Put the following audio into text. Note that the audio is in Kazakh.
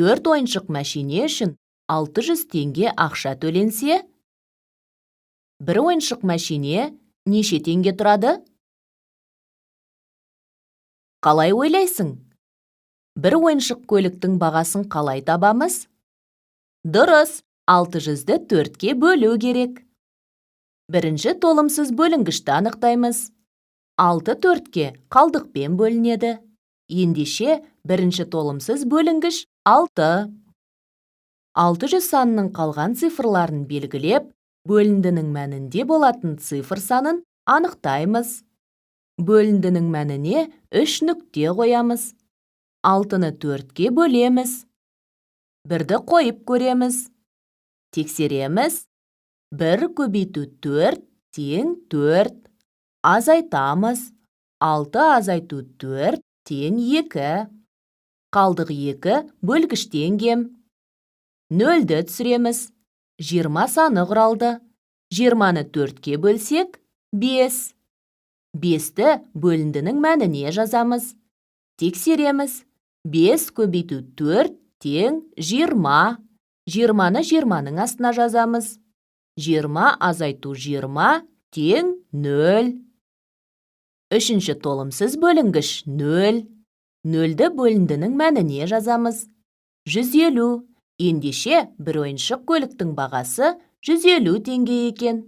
4 ойыншық мәшине үшін 600 теңге ақша төленсе, бір ойыншық мәшине неше теңге тұрады? Қалай ойлайсың? Бір ойыншық көліктің бағасын қалай табамыз? Дұрыс, 600-ді 4-ке бөлу керек. Бірінші толымсыз бөлінгішті анықтаймыз. 6 4-ке қалдықпен бөлінеді. Ендеше бірінші толымсыз бөлінгіш 6. 600 санының қалған цифрларын белгілеп, бөліндінің мәнінде болатын цифр санын анықтаймыз. Бөліндінің мәніне 3 нүкте қоямыз. 6-ны 4-ке бөлеміз. 1-ді қойып көреміз. Тексереміз. 1 көбейту 4 тең 4. Азайтамыз. 6 азайту 4 тең 2. Қалдық 2 бөлгіштен кем. 0-ді түсіреміз. 20 саны құралды. 20-ны 4-ке бөлсек, 5. 5-ті бөліндінің мәніне жазамыз. Тексереміз. 5 көбейту 4 тең 20. 20-ны 20-ның астына жазамыз. 20 азайту 20 тең 0. Үшінші толымсыз бөлінгіш 0. 0-ді бөліндінің мәніне жазамыз. 150. Ендеше бір ойыншық көліктің бағасы 150 теңге екен.